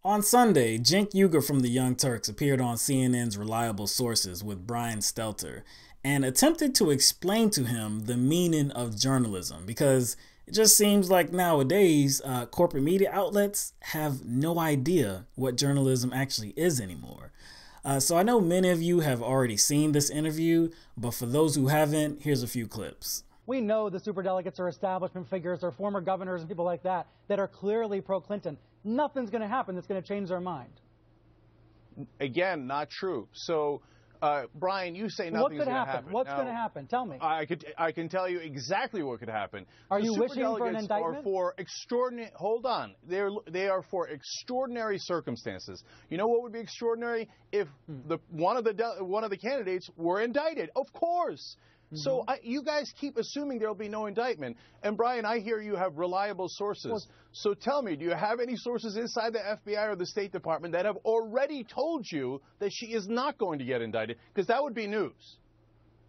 On Sunday, Cenk Uygur from the Young Turks appeared on CNN's Reliable Sources with Brian Stelter and attempted to explain to him the meaning of journalism, because it just seems like nowadays corporate media outlets have no idea what journalism actually is anymore. So I know many of you have already seen this interview, but for those who haven't, here's a few clips. We know the superdelegates are establishment figures, or former governors and people like that are clearly pro-Clinton. Nothing's going to happen that's going to change their mind. Again, not true. So, Brian, you say nothing's going to happen. What's going to happen? Tell me. I can tell you exactly what could happen. Are you wishing for an indictment? Are for extraordinary. Hold on. They are for extraordinary circumstances. You know what would be extraordinary? If one of the candidates were indicted. Of course. So you guys keep assuming there'll be no indictment. And Brian, I hear you have reliable sources. So tell me, do you have any sources inside the FBI or the State Department that have already told you that she is not going to get indicted? Because that would be news.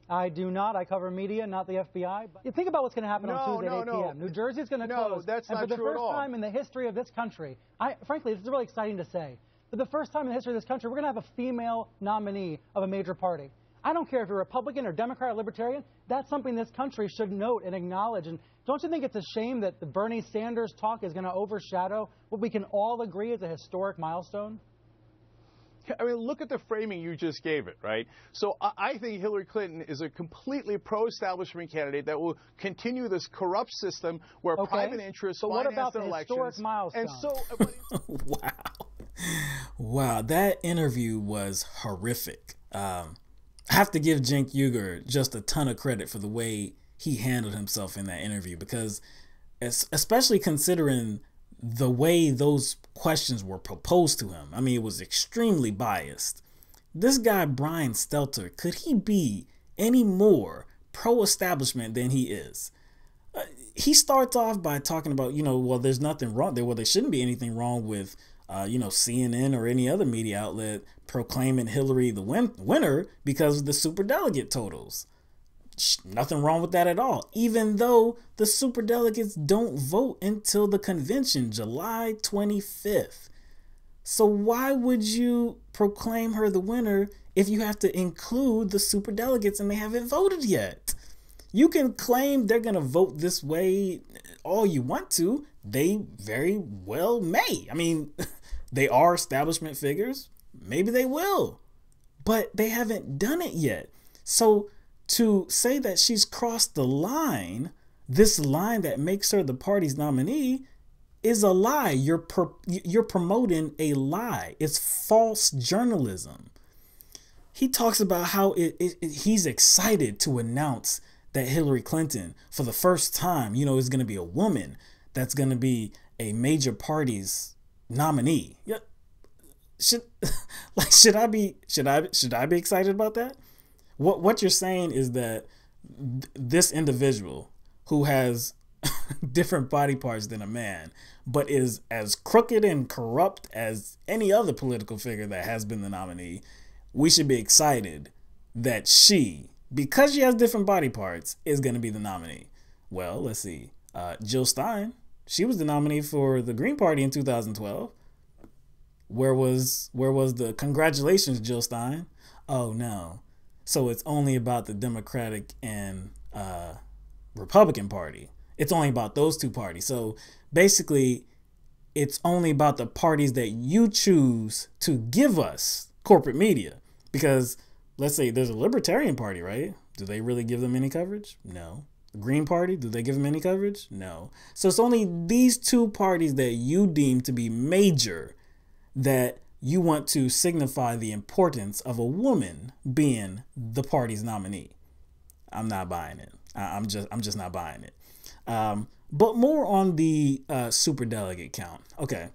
I do not. I cover media, not the FBI. But you think about what's going to happen on Tuesday at 8 p.m. New Jersey's going to close. No, that's not true at all. And for the first time in the history of this country, frankly, this is really exciting to say. For the first time in the history of this country, we're going to have a female nominee of a major party. I don't care if you're Republican or Democrat or Libertarian. That's something this country should note and acknowledge. And don't you think it's a shame that the Bernie Sanders talk is going to overshadow what we can all agree is a historic milestone? I mean, look at the framing you just gave it, right? So I think Hillary Clinton is a completely pro-establishment candidate that will continue this corrupt system where private interests finance the elections. Historic milestone? And so, Wow. Wow, that interview was horrific. I have to give Cenk Uygur just a ton of credit for the way he handled himself in that interview, because especially considering the way those questions were proposed to him. I mean, it was extremely biased. This guy, Brian Stelter, could he be any more pro-establishment than he is? He starts off by talking about, well, there's nothing wrong there. Well, there shouldn't be anything wrong with CNN or any other media outlet proclaiming Hillary the winner because of the superdelegate totals. Nothing wrong with that at all, even though the superdelegates don't vote until the convention, July 25th. So why would you proclaim her the winner if you have to include the superdelegates and they haven't voted yet? You can claim they're going to vote this way all you want to. They very well may. I mean, they are establishment figures. Maybe they will, but they haven't done it yet. So to say that she's crossed the line, this line that makes her the party's nominee, is a lie. You're promoting a lie. It's false journalism. He talks about how he's excited to announce that Hillary Clinton, for the first time, is going to be a woman that's going to be a major party's nominee. Yeah. Should I be excited about that? What you're saying is that this individual who has different body parts than a man, but is as crooked and corrupt as any other political figure that has been the nominee, we should be excited that she, because she has different body parts, is going to be the nominee. Well, let's see. Jill Stein, she was the nominee for the Green Party in 2012. Where was the congratulations, Jill Stein? Oh, no. So it's only about the Democratic and Republican Party. It's only about those two parties. So basically, it's only about the parties that you choose to give us, corporate media. Because let's say there's a Libertarian Party, right? Do they really give them any coverage? No. The Green Party, do they give them any coverage? No. So it's only these two parties that you deem to be major that you want to signify the importance of a woman being the party's nominee. I'm not buying it. I'm just not buying it. But more on the superdelegate count. Okay.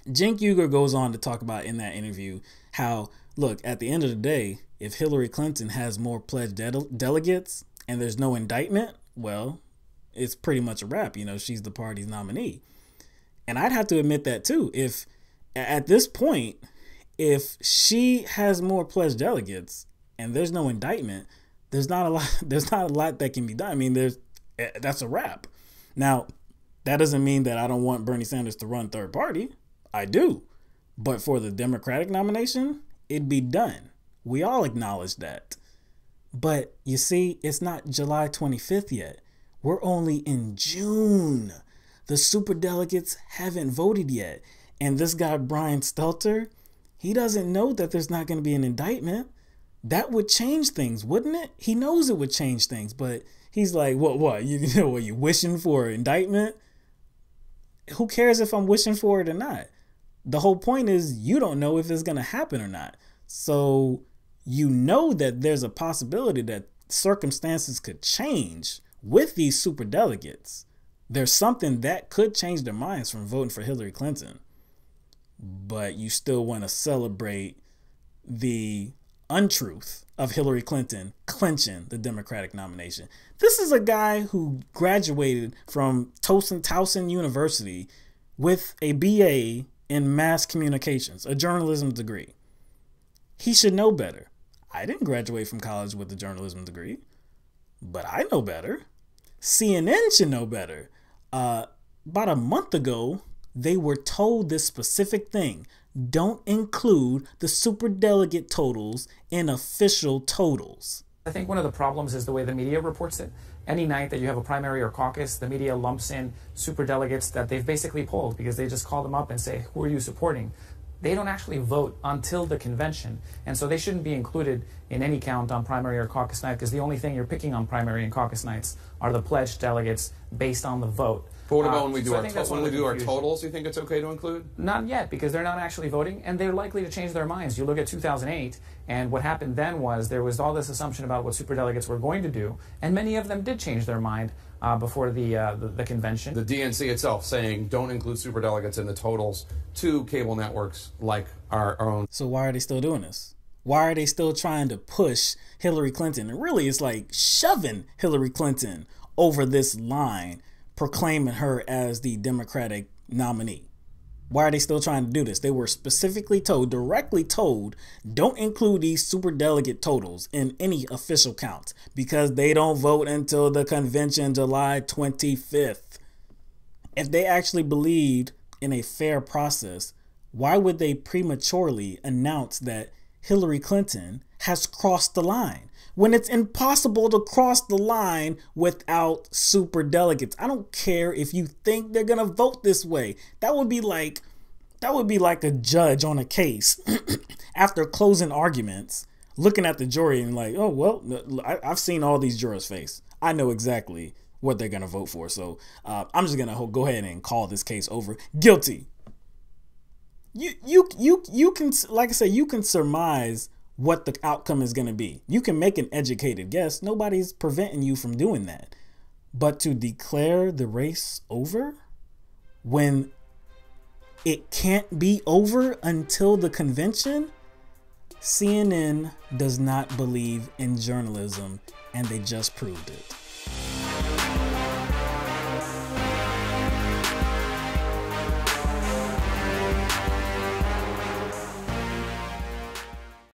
Cenk Uygur goes on to talk about in that interview how, look, at the end of the day, if Hillary Clinton has more pledged delegates and there's no indictment, well, it's pretty much a wrap. She's the party's nominee. And I'd have to admit that too. If at this point, if she has more pledged delegates and there's no indictment, there's not a lot that can be done. I mean, that's a wrap. Now, that doesn't mean that I don't want Bernie Sanders to run third party. I do. But for the Democratic nomination, it'd be done. We all acknowledge that. But you see, it's not July 25th yet. We're only in June. The superdelegates haven't voted yet. And this guy, Brian Stelter, he doesn't know that there's not going to be an indictment. That would change things, wouldn't it? He knows it would change things, but he's like, what? You wishing for an indictment? Who cares if I'm wishing for it or not? The whole point is you don't know if it's going to happen or not. So you know that there's a possibility that circumstances could change with these superdelegates. There's something that could change their minds from voting for Hillary Clinton. But you still want to celebrate the untruth of Hillary Clinton clinching the Democratic nomination. This is a guy who graduated from Towson University with a BA in mass communications, a journalism degree. He should know better. I didn't graduate from college with a journalism degree, but I know better. CNN should know better. About a month ago, they were told this specific thing. Don't include the superdelegate totals in official totals. I think one of the problems is the way the media reports it. Any night that you have a primary or caucus, the media lumps in superdelegates that they've basically polled because they just call them up and say, who are you supporting? They don't actually vote until the convention, and so they shouldn't be included in any count on primary or caucus night because the only thing you're picking on primary and caucus nights are the pledged delegates based on the vote. But what about when we do, our totals? You think it's okay to include? Not yet, because they're not actually voting, and they're likely to change their minds. You look at 2008, and what happened then was there was all this assumption about what superdelegates were going to do, and many of them did change their mind before the convention. The DNC itself saying don't include superdelegates in the totals to cable networks like our own. So why are they still doing this? Why are they still trying to push Hillary Clinton? And really, it's like shoving Hillary Clinton over this line, proclaiming her as the Democratic nominee. Why are they still trying to do this? They were specifically told, directly told, don't include these superdelegate totals in any official count because they don't vote until the convention July 25th. If they actually believed in a fair process, why would they prematurely announce that Hillary Clinton has crossed the line when it's impossible to cross the line without superdelegates? I don't care if you think they're gonna vote this way. That would be like a judge on a case after closing arguments, looking at the jury and like, oh well, I've seen all these jurors' face. I know exactly what they're gonna vote for. So I'm just gonna go ahead and call this case over. Guilty. You can, like I said, you can surmise what the outcome is going to be. You can make an educated guess. Nobody's preventing you from doing that. But to declare the race over when it can't be over until the convention, CNN does not believe in journalism, and they just proved it.